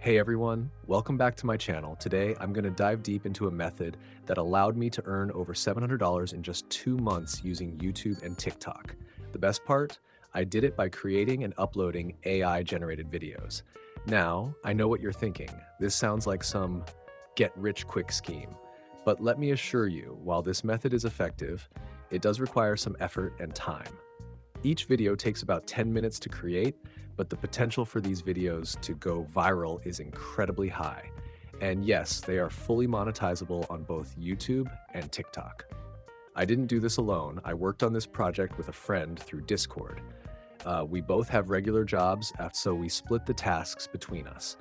Hey everyone, welcome back to my channel. Today, I'm going to dive deep into a method that allowed me to earn over $700 in just 2 months using YouTube and TikTok. The best part? I did it by creating and uploading AI-generated videos. Now, I know what you're thinking. This sounds like some get-rich-quick scheme. But let me assure you, while this method is effective, it does require some effort and time. Each video takes about 10 minutes to create, but the potential for these videos to go viral is incredibly high. And yes, they are fully monetizable on both YouTube and TikTok. I didn't do this alone. I worked on this project with a friend through Discord. We both have regular jobs, so we split the tasks between us.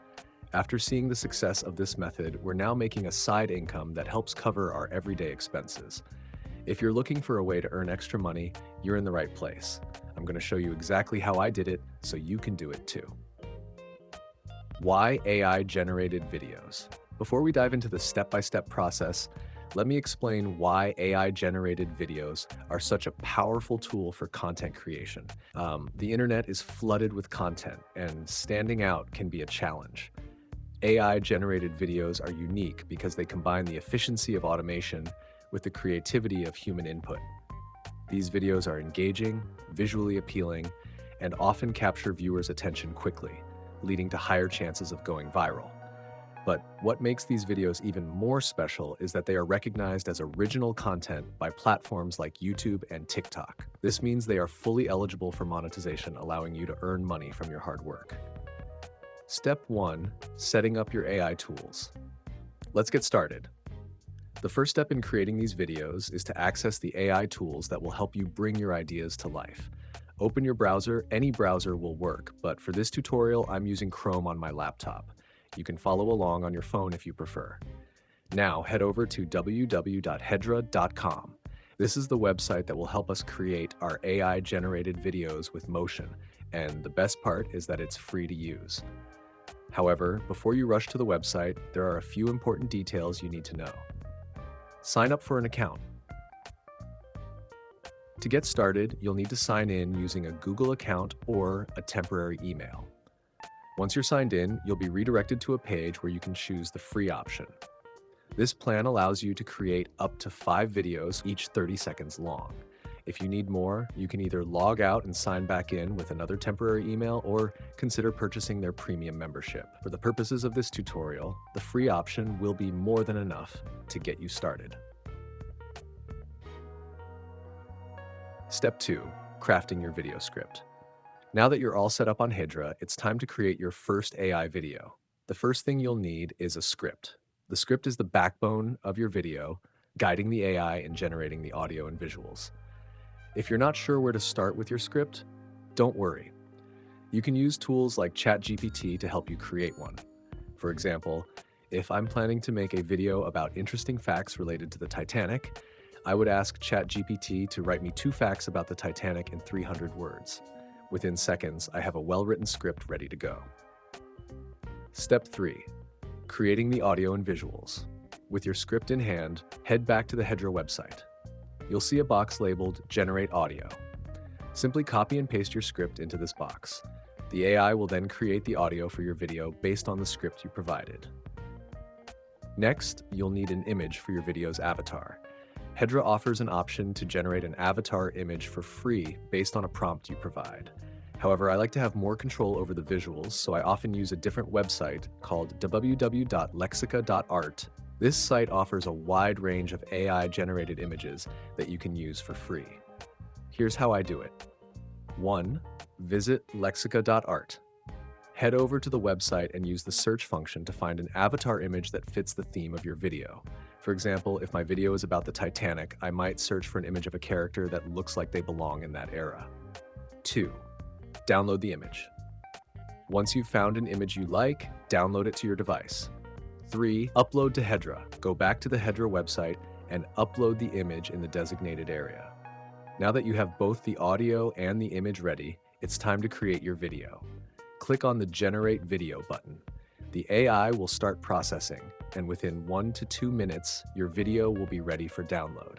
After seeing the success of this method, we're now making a side income that helps cover our everyday expenses. If you're looking for a way to earn extra money, you're in the right place. I'm going to show you exactly how I did it so you can do it too. Why AI-generated videos? Before we dive into the step-by-step process, let me explain why AI-generated videos are such a powerful tool for content creation. The internet is flooded with content, and standing out can be a challenge. AI-generated videos are unique because they combine the efficiency of automation with the creativity of human input. These videos are engaging, visually appealing, and often capture viewers' attention quickly, leading to higher chances of going viral. But what makes these videos even more special is that they are recognized as original content by platforms like YouTube and TikTok. This means they are fully eligible for monetization, allowing you to earn money from your hard work. Step 1. Setting up your AI tools. Let's get started. The first step in creating these videos is to access the AI tools that will help you bring your ideas to life. Open your browser. Any browser will work, but for this tutorial, I'm using Chrome on my laptop. You can follow along on your phone if you prefer. Now, head over to www.hedra.com. This is the website that will help us create our AI-generated videos with motion, and the best part is that it's free to use. However, before you rush to the website, there are a few important details you need to know. Sign up for an account. To get started, you'll need to sign in using a Google account or a temporary email. Once you're signed in, you'll be redirected to a page where you can choose the free option. This plan allows you to create up to 5 videos, each 30 seconds long. If you need more, you can either log out and sign back in with another temporary email or consider purchasing their premium membership. For the purposes of this tutorial, the free option will be more than enough to get you started. Step 2. Crafting your video script. Now that you're all set up on Hedra, it's time to create your first AI video. The first thing you'll need is a script. The script is the backbone of your video, guiding the AI in generating the audio and visuals. If you're not sure where to start with your script, don't worry. You can use tools like ChatGPT to help you create one. For example, if I'm planning to make a video about interesting facts related to the Titanic, I would ask ChatGPT to write me 2 facts about the Titanic in 300 words. Within seconds, I have a well-written script ready to go. Step 3. Creating the audio and visuals. With your script in hand, head back to the Hedra website. You'll see a box labeled Generate Audio. Simply copy and paste your script into this box. The AI will then create the audio for your video based on the script you provided. Next, you'll need an image for your video's avatar. Hedra offers an option to generate an avatar image for free based on a prompt you provide. However, I like to have more control over the visuals, so I often use a different website called www.lexica.art. This site offers a wide range of AI-generated images that you can use for free. Here's how I do it. 1. Visit lexica.art. Head over to the website and use the search function to find an avatar image that fits the theme of your video. For example, if my video is about the Titanic, I might search for an image of a character that looks like they belong in that era. 2. Download the image. Once you've found an image you like, download it to your device. 3. Upload to Hedra. Go back to the Hedra website and upload the image in the designated area. Now that you have both the audio and the image ready, it's time to create your video. Click on the Generate Video button. The AI will start processing, and within 1 to 2 minutes, your video will be ready for download.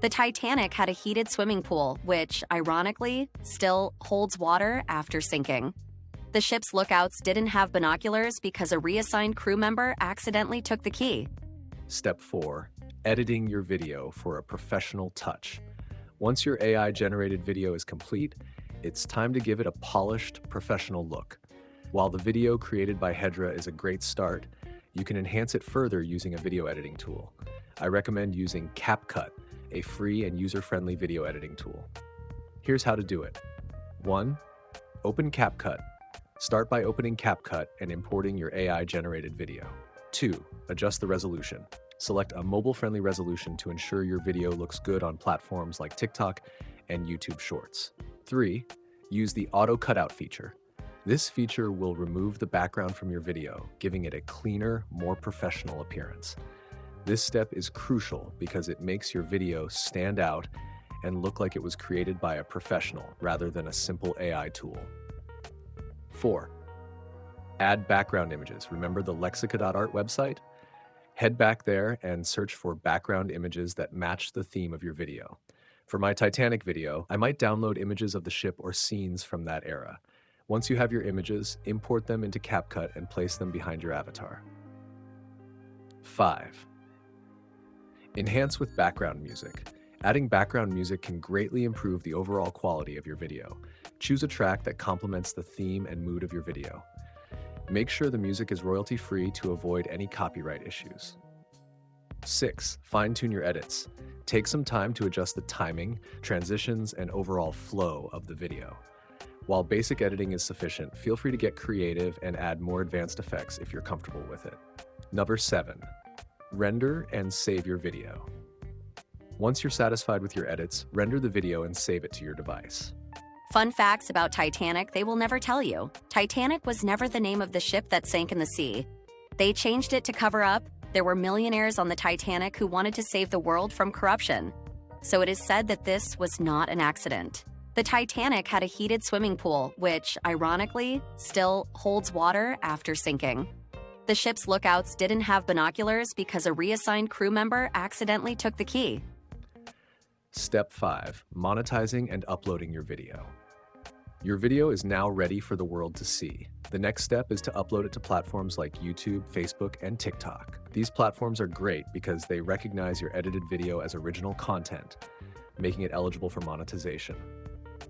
The Titanic had a heated swimming pool, which, ironically, still holds water after sinking. The ship's lookouts didn't have binoculars because a reassigned crew member accidentally took the key. Step 4. Editing your video for a professional touch. Once your AI-generated video is complete, it's time to give it a polished, professional look. While the video created by Hedra is a great start, you can enhance it further using a video editing tool. I recommend using CapCut, a free and user-friendly video editing tool. Here's how to do it. 1. Open CapCut. Start by opening CapCut and importing your AI-generated video. 2. Adjust the resolution. Select a mobile-friendly resolution to ensure your video looks good on platforms like TikTok and YouTube Shorts. 3. Use the auto cutout feature. This feature will remove the background from your video, giving it a cleaner, more professional appearance. This step is crucial because it makes your video stand out and look like it was created by a professional rather than a simple AI tool. 4. Add background images. Remember the lexica.art website? Head back there and search for background images that match the theme of your video. For my Titanic video, I might download images of the ship or scenes from that era. Once you have your images, import them into CapCut and place them behind your avatar. 5. Enhance with background music. Adding background music can greatly improve the overall quality of your video. Choose a track that complements the theme and mood of your video. Make sure the music is royalty-free to avoid any copyright issues. 6. Fine-tune your edits. Take some time to adjust the timing, transitions, and overall flow of the video. While basic editing is sufficient, feel free to get creative and add more advanced effects if you're comfortable with it. Number 7. Render and save your video. Once you're satisfied with your edits, render the video and save it to your device. Fun facts about Titanic they will never tell you. Titanic was never the name of the ship that sank in the sea. They changed it to cover up. There were millionaires on the Titanic who wanted to save the world from corruption. So it is said that this was not an accident. The Titanic had a heated swimming pool, which, ironically, still holds water after sinking. The ship's lookouts didn't have binoculars because a reassigned crew member accidentally took the key. Step 5. Monetizing and uploading your video. Your video is now ready for the world to see. The next step is to upload it to platforms like YouTube, Facebook, and TikTok. These platforms are great because they recognize your edited video as original content, making it eligible for monetization.